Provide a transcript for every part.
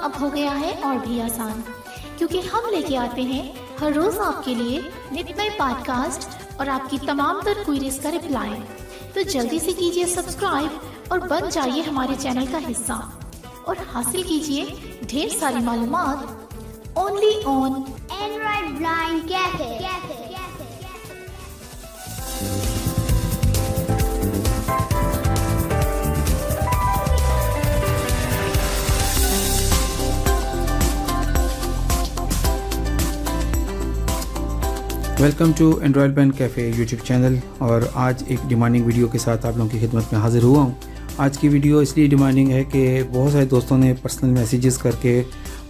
अब हो गया है और भी आसान, क्योंकि हम लेके आते हैं हर रोज आपके लिए नित नए पॉडकास्ट और आपकी तमाम तर क्वेरीज का रिप्लाई। तो जल्दी से कीजिए सब्सक्राइब और बन जाइए हमारे चैनल का हिस्सा और हासिल कीजिए ढेर सारी मालूमात only on Android Blind Cafe. Welcome to Android band cafe YouTube channel. और आज एक डिमांडिंग वीडियो के साथ आप लोगों की खिदमत में हाज़िर हुआ हूँ। आज की वीडियो इसलिए डिमांडिंग है कि बहुत सारे दोस्तों ने पर्सनल मैसेजेस करके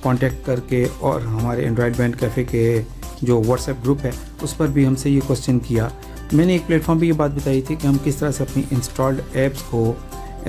कांटेक्ट करके और हमारे एंड्रॉयड बैंड कैफ़े के जो व्हाट्सएप ग्रुप है उस पर भी हमसे ये क्वेश्चन किया। मैंने एक प्लेटफॉर्म पर ये बात बताई थी कि हम किस तरह से अपनी इंस्टॉल्ड ऐप्स को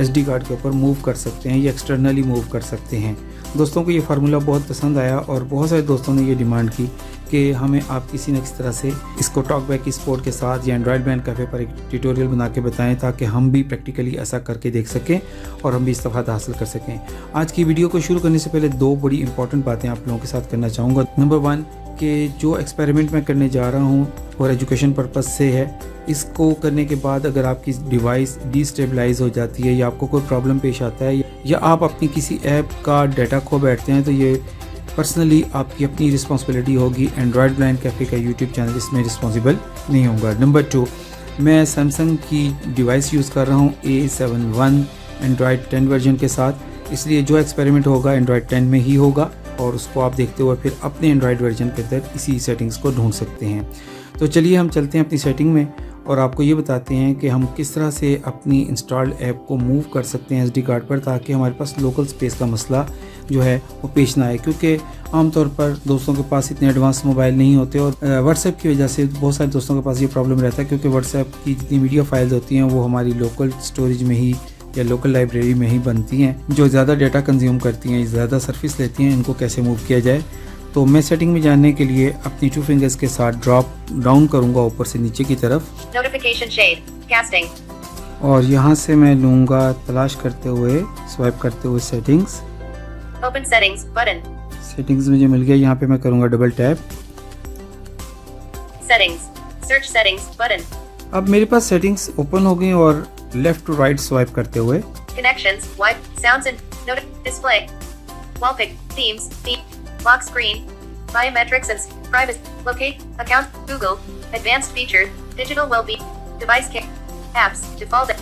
SD कार्ड के ऊपर मूव कर सकते हैं या एक्सटर्नली मूव कर सकते हैं। दोस्तों को ये फार्मूला बहुत पसंद आया और बहुत सारे दोस्तों ने ये डिमांड की कि हमें आप किसी न किसी तरह से इसको टॉकबैक स्पोर्ट के साथ या एंड्रॉयड बैंड कैफ़े पर एक ट्यूटोरियल बना के बताएं ताकि हम भी प्रैक्टिकली ऐसा करके देख सकें और हम भी इस्तेफादा हासिल कर सकें। आज की वीडियो को शुरू करने से पहले दो बड़ी इंपॉर्टेंट बातें आप लोगों के साथ करना चाहूँगा। नंबर 1 कि जो एक्सपेरिमेंट मैं करने जा रहा हूँ और एजुकेशन पर्पज़ से है, इसको करने के बाद अगर आपकी डिवाइस डिस्टेबलाइज हो जाती है या आपको कोई प्रॉब्लम पेश आता है या आप अपनी किसी ऐप का डाटा खो बैठते हैं तो ये पर्सनली आपकी अपनी रिस्पॉन्सिबिलिटी होगी। एंड्रॉयड ब्लाइंड कैफ़े का यूट्यूब चैनल इसमें रिस्पॉन्सिबल नहीं होगा। नंबर 2, मैं सैमसंग की डिवाइस यूज़ कर रहा हूँ A71 एंड्रॉयड 10 वर्जन के साथ, इसलिए जो एक्सपेरिमेंट होगा एंड्रॉयड 10 में ही होगा और उसको आप देखते हुए फिर अपने एंड्रॉयड वर्जन के अंदर इसी सेटिंग्स को ढूंढ सकते हैं। तो चलिए हम चलते हैं अपनी सेटिंग में और आपको ये बताते हैं कि हम किस तरह से अपनी इंस्टॉल्ड ऐप को मूव कर सकते हैं SD कार्ड पर ताकि हमारे पास लोकल स्पेस का मसला जो है वो पेश ना आए, क्योंकि आमतौर पर दोस्तों के पास इतने एडवांस मोबाइल नहीं होते और व्हाट्सएप की वजह से बहुत सारे दोस्तों के पास ये प्रॉब्लम रहता है, क्योंकि व्हाट्सएप की जितनी वीडियो फाइल्स होती हैं वो हमारी लोकल स्टोरेज में ही या लोकल लाइब्रेरी में ही बनती हैं, जो ज़्यादा डाटा कंज्यूम करती हैं, ज़्यादा सर्विस लेती हैं। इनको कैसे मूव किया जाए, तो मैं सेटिंग में जानने के लिए अपनी 2 फिंगर्स के साथ ड्रॉप डाउन करूंगा ऊपर से नीचे की तरफ, नोटिफिकेशन शेड कास्टिंग, और यहाँ से मैं लूँगा तलाश करते हुए स्वाइप करते हुए settings. Open settings button, settings मुझे मिल गया, यहाँ पे मैं करूँगा double tap. Settings, search settings button, अब मेरे पास सेटिंग्स ओपन हो गई और लेफ्ट टू राइट स्वाइप करते हुए connections, wipe, sounds and note, display, wallpaper, themes, lock screen, biometrics and privacy, locate, account, Google, advanced feature, digital wellbeing, device care, apps, default,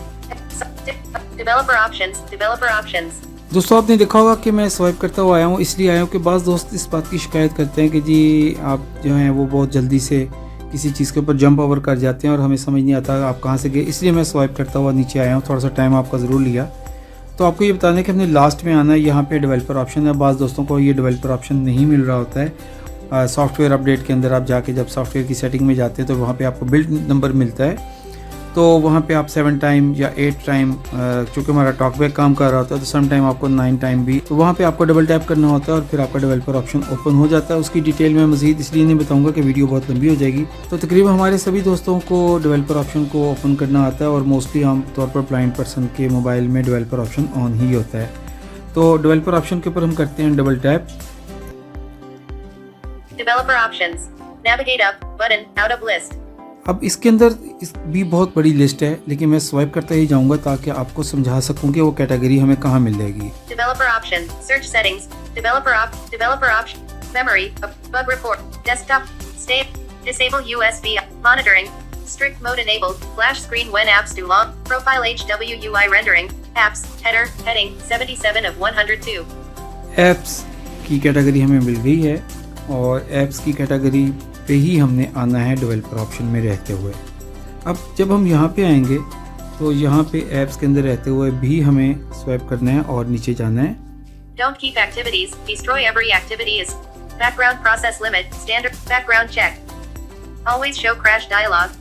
developer options. दोस्तों आपने देखा होगा कि मैं स्वाइप करता हुआ आया हूँ, इसलिए आया हूँ कि बाज़ दोस्त इस बात की शिकायत करते हैं कि जी आप जो हैं वो बहुत जल्दी से किसी चीज़ के ऊपर जंप ओवर कर जाते हैं और हमें समझ नहीं आता आप कहाँ से गए, इसलिए मैं स्वाइप करता हुआ नीचे आया हूँ। थोड़ा सा टाइम आपका ज़रूर लिया। तो आपको ये बताना है कि हमने लास्ट में आना है, यहाँ पे डेवलपर ऑप्शन है। बाज़ दोस्तों को ये डेवलपर ऑप्शन नहीं मिल रहा होता है। सॉफ्टवेयर अपडेट के अंदर आप जाके जब सॉफ्टवेयर की सेटिंग में जाते हैं तो वहाँ पे आपको बिल्ड नंबर मिलता है, तो वहाँ पे आप 7 टाइम या 8 टाइम, चूँकि हमारा टॉकबैक काम कर रहा होता है तो सम टाइम आपको 9 टाइम भी, तो वहाँ पे आपको डबल टैप करना होता है और फिर आपका डेवलपर ऑप्शन ओपन हो जाता है। उसकी डिटेल में मज़ीद इसलिए नहीं बताऊँगा कि वीडियो बहुत लंबी हो जाएगी। तो तकरीबन हमारे सभी दोस्तों को डेवलपर ऑप्शन को ओपन करना आता है और मोस्टली आम तौर पर ब्लाइंड पर्सन के मोबाइल में डेवलपर ऑप्शन ऑन ही होता है। तो डेवलपर ऑप्शन के ऊपर हम करते हैं double tap. Developer options, navigate up button, out of list. अब इसके अंदर भी बहुत बड़ी लिस्ट है, लेकिन मैं स्वाइप करते ही जाऊंगा ताकि आपको समझा सकूं कि वो कैटेगरी हमें कहाँ मिल जाएगी। Developer option, search settings, developer option, memory, bug report, desktop, state, disable USB monitoring, strict mode enabled, flash screen when apps do long, profile HWUI rendering, apps, header, heading 77 of 102। Apps की category हमें मिल गई है और apps की category पे ही हमने आना है डेवलपर ऑप्शन में रहते हुए। अब जब हम यहाँ पे आएंगे तो यहाँ पे ऐप्स के अंदर रहते हुए भी हमें स्वाइप करना है और नीचे जाना है। Don't keep activities, destroy every activity is background process limit, standard background check. Always show crash dialog,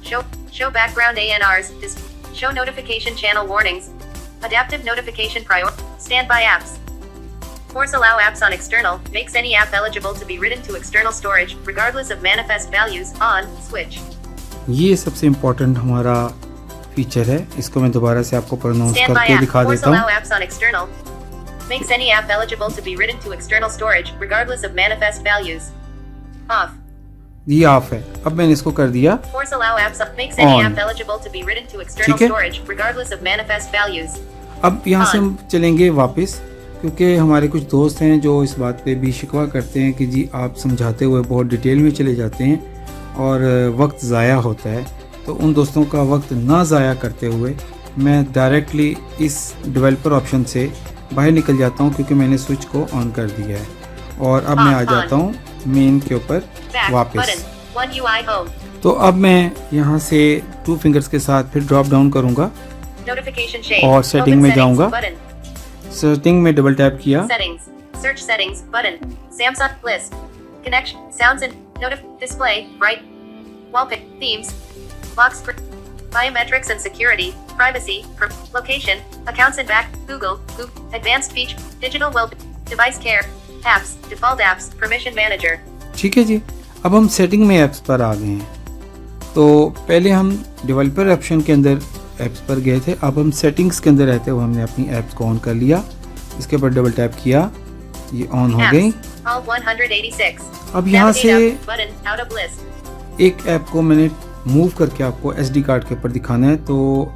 show background ANRs, show notification channel warnings, adaptive notification prior, standby apps. Force allow apps on external, makes any app eligible to be written to external storage, regardless of manifest values, on, switch. ये सबसे important हमारा feature है, इसको मैं दोबारा से आपको pronounce करके दिखा देता हूँ। Makes any app eligible to be written to external storage, regardless of manifest values. Off. ये ऑफ है। अब मैंने इसको कर दिया Force allow apps. Makes any On. app eligible to be written to external ठीक है। storage, regardless of manifest values. अब यहाँ से हम चलेंगे वापस, क्योंकि हमारे कुछ दोस्त हैं जो इस बात पे भी शिकवा करते हैं कि जी आप समझाते हुए बहुत डिटेल में चले जाते हैं और वक्त ज़ाया होता है। तो उन दोस्तों का वक्त ना ज़ाया करते हुए मैं डायरेक्टली इस डेवलपर ऑप्शन से बाहर निकल जाता हूँ, क्योंकि मैंने स्विच को ऑन कर दिया है। और अब मैं आ जाता हूँ मेन के ऊपर Back वापस। button. One UI home. तो अब मैं यहाँ से 2 फिंगर्स के साथ फिर ड्रॉप डाउन करूँगा Notification shade. और सेटिंग Open में settings जाऊँगा। Button. सेटिंग में डबल टैप किया, Settings. Search settings button. Samsung list. Connection. Sounds and display. Bright. Wallpaper. Themes. Lock screen. Biometrics and security. Privacy. Location. Accounts and back. Google. Advanced feature. Digital well. Device care. Apps. Default apps. Permission manager. ठीक है जी। अब हम setting में apps पर आ गए हैं। तो पहले हम डेवलपर ऑप्शन के अंदर ऐप्स पर गए थे, अब हम सेटिंग्स के अंदर रहते हुए हमने अपनी ऐप्स को ऑन कर लिया। इसके ऊपर डबल टैप किया, ये ऑन हो गई। Apps. All 186. अब यहाँ Navigate से up button. Out of list. एक ऐप को मैंने मूव करके आपको SD कार्ड के ऊपर दिखाना है, तो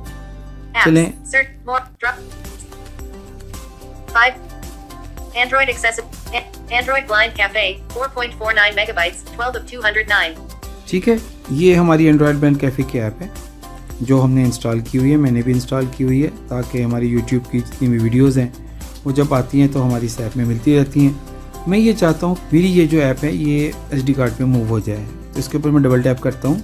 चलें। Apps. Search more. Drop. 5. Android accessible. Android Blind Cafe. 4.49 megabytes. 12 of 209. ठीक है, ये हमारी एंड्रॉयड बैंड कैफ़े की ऐप है जो हमने इंस्टॉल की हुई है, मैंने भी इंस्टॉल की हुई है, ताकि हमारी यूट्यूब की जितनी भी वीडियोज़ हैं वो जब आती हैं तो हमारी इस ऐप में मिलती रहती हैं। मैं ये चाहता हूँ मेरी ये जो ऐप है ये SD कार्ड पे मूव हो जाए, तो इसके ऊपर मैं डबल टैप करता हूँ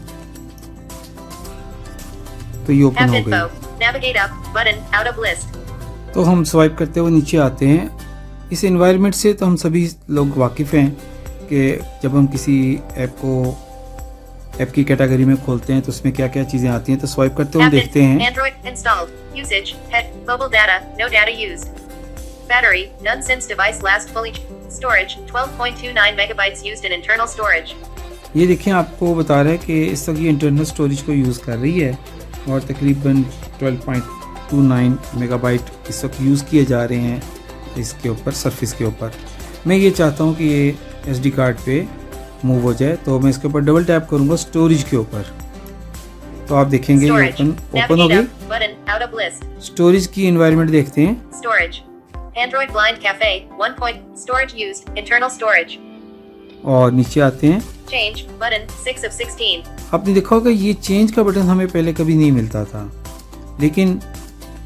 तो ये ओपन App हो info. गई। Navigate up button. Out of list. तो हम स्वाइप करते हुए नीचे आते हैं। इस एनवायरनमेंट से तो हम सभी लोग वाकिफ़ हैं कि जब हम किसी ऐप की कैटेगरी में खोलते हैं तो उसमें क्या क्या चीज़ें आती हैं, तो स्वाइप करते हुए हम App देखते हैं Android installed. Usage. Head. Mobile data. No data used. Battery. None since device last fully. Storage. 12.29 megabytes used in internal storage. ये देखिए आपको बता रहा है कि इस वक्त ये इंटरनल स्टोरेज को यूज़ कर रही है और तकरीबन 12.29 मेगाबाइट इस वक्त यूज़ किए जा रहे हैं इसके ऊपर, सरफेस के ऊपर। मैं ये चाहता हूँ कि ये SD कार्ड पे मूव हो जाए, तो मैं इसके ऊपर डबल टैप करूँगा स्टोरेज के ऊपर, तो आप देखेंगे ये Storage. ओपन हो Navigate गई। up button. Out of list. Storage की इन्वायरमेंट देखते हैं। Storage. Android Blind Cafe. 1. Storage used. Internal storage. और नीचे आते हैं, Change. Button. 6 of 16. आपने देखा होगा ये चेंज का बटन हमें पहले कभी नहीं मिलता था, लेकिन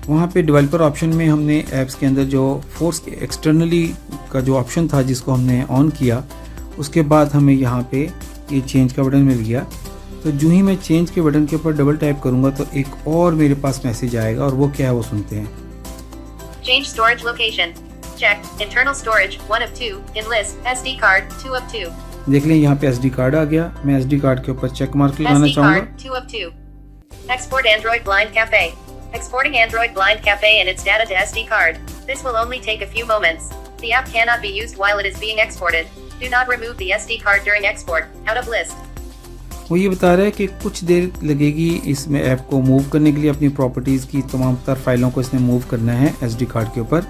वहाँ पे डेवलपर ऑप्शन में हमने ऐप्स के अंदर जो फोर्स एक्सटर्नली का जो ऑप्शन था जिसको हमने ऑन किया, उसके बाद हमें यहाँ पे ये चेंज का बटन मिल गया। तो जो ही मैं चेंज के बटन के ऊपर डबल टैप करूँगा तो एक और मेरे पास मैसेज आएगा, और वो क्या है वो सुनते हैं। Change storage location. Check. Internal storage. 1 of 2. In list. SD card. 2 of 2. देख लें यहाँ पे SD कार्ड आ गया, मैं SD कार्ड के ऊपर चेक मार्क लगाना SD चाहूँगा। card. 2 of 2. Export Android Blind Cafe. Exporting Android Blind Cafe and its data to SD card. This will only take a few moments. The app cannot be used while it is being exported. Do not remove the SD card during export. Out of list. वो ये बता रहा है कि कुछ देर लगेगी इसमें app को मूव करने के लिए, अपनी प्रॉपर्टीज़ की तमाम तर फाइलों को इसने मूव करना है SD कार्ड के ऊपर।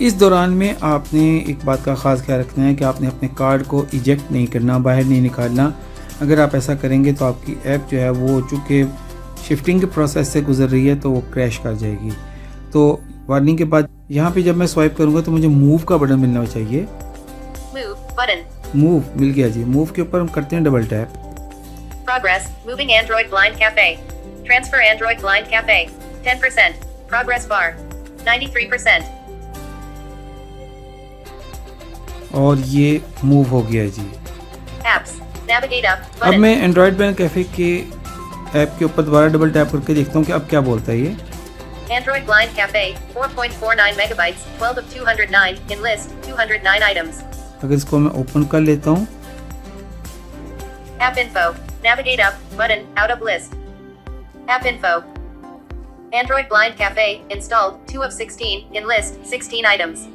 इस दौरान में आपने एक बात का ख़ास ख्याल रखना है कि आपने अपने कार्ड को इजेक्ट नहीं करना, बाहर नहीं निकालना। अगर आप ऐसा करेंगे तो आपकी ऐप जो है वो चूँकि शिफ्टिंग के प्रोसेस से गुजर रही है तो वो क्रैश कर जाएगी। तो वार्निंग के बाद यहाँ पे जब मैं स्वाइप करूँगा तो मुझे मूव का बटन मिलना चाहिए। Move button. मूव मिल गया जी। मूव के ऊपर हम करते हैं double tap. Progress. Moving Android Blind Cafe. Transfer Android Blind Cafe. 10%. Progress bar. 93%. और ये मूव हो गया जी। Apps. Navigate up अब button. मैं एंड्रॉयड बैंड कैफ़े के ऐप के ऊपर दोबारा डबल टैप करके देखता हूँ कि अब क्या बोलता है ये। Android Blind Cafe. 4.49 megabytes. 12 of 209. In list. 209 items. अगर इसको मैं ओपन कर लेता हूँ, App info. Navigate up button. Out of list. App info. Android Blind Cafe. Installed. 2 of 16. In list. 16 items.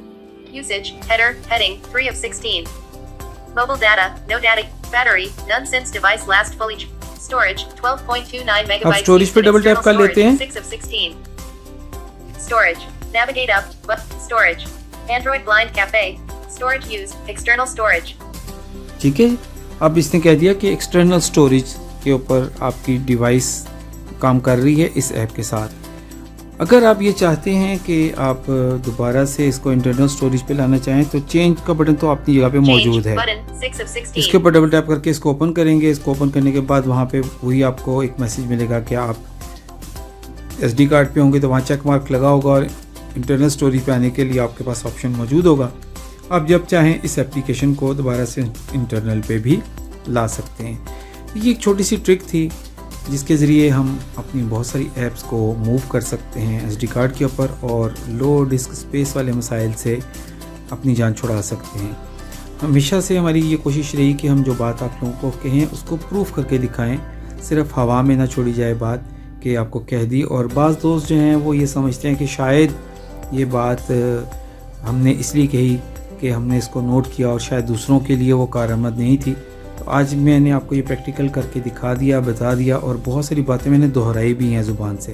Usage. Header. Heading. 3 of 16. Mobile data. No data. Battery. None since device last fully. Storage. 12.29 megabytes. storage पे double tap कर लेते हैं। 6 of 16. Storage. Navigate up. But storage. Android Blind Cafe. Storage use, external storage. ठीक है, अब इसने कह दिया कि एक्सटर्नल स्टोरेज के ऊपर आपकी डिवाइस काम कर रही है इस ऐप के साथ। अगर आप ये चाहते हैं कि आप दोबारा से इसको इंटरनल स्टोरेज पे लाना चाहें तो चेंज का बटन तो अपनी जगह पे मौजूद है। Button, 6 of 16. इसके ऊपर डबल टैप करके इसको ओपन करेंगे। इसको ओपन करने के बाद वहाँ पे वही आपको एक मैसेज मिलेगा कि आप SD कार्ड पे होंगे तो वहाँ चेक मार्क लगा होगा और इंटरनल स्टोरेज पे आने के लिए आपके पास ऑप्शन मौजूद होगा। आप जब चाहें इस एप्लीकेशन को दोबारा से इंटरनल पे भी ला सकते हैं। ये एक छोटी सी ट्रिक थी जिसके ज़रिए हम अपनी बहुत सारी ऐप्स को मूव कर सकते हैं SD कार्ड के ऊपर और लो डिस्क स्पेस वाले मसाइल से अपनी जान छुड़ा सकते हैं। हमेशा से हमारी ये कोशिश रही कि हम जो बात आप लोगों को कहें उसको प्रूफ करके दिखाएं, सिर्फ हवा में ना छोड़ी जाए बात कि आपको कह दी। और बाज़ दोस्त जो हैं वो ये समझते हैं कि शायद ये बात हमने इसलिए कही कि हमने इसको नोट किया और शायद दूसरों के लिए वो कारआमद नहीं थी। तो आज मैंने आपको ये प्रैक्टिकल करके दिखा दिया, बता दिया और बहुत सारी बातें मैंने दोहराई भी हैं ज़ुबान से।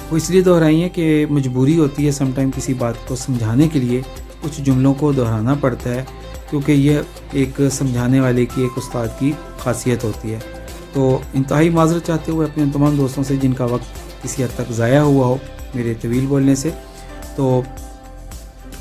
वो इसलिए दोहराई हैं कि मजबूरी होती है समटाइम किसी बात को समझाने के लिए कुछ जुमलों को दोहराना पड़ता है, क्योंकि यह एक समझाने वाले की, एक उस्ताद की खासियत होती है। तो इंतहाई माज़रत चाहते हुए अपने तमाम दोस्तों से जिनका वक्त किसी हद तक ज़ाया हुआ हो मेरे तवील बोलने से, तो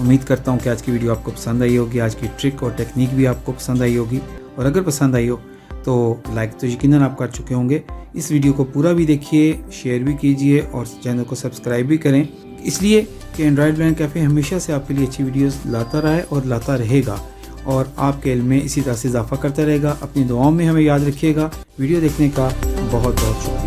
उम्मीद करता हूँ कि आज की वीडियो आपको पसंद आई होगी, आज की ट्रिक और टेक्निक भी आपको पसंद आई होगी। और अगर पसंद आई हो तो लाइक तो यकीनन आप कर चुके होंगे। इस वीडियो को पूरा भी देखिए, शेयर भी कीजिए और चैनल को सब्सक्राइब भी करें, इसलिए कि एंड्रॉयड ब्लाइंड कैफ़े हमेशा से आपके लिए अच्छी वीडियोस लाता रहा है और लाता रहेगा और आपके इल्म में इसी तरह से इजाफा करता रहेगा। अपनी दुआओं में हमें याद रखिएगा। वीडियो देखने का बहुत बहुत शुक्रिया।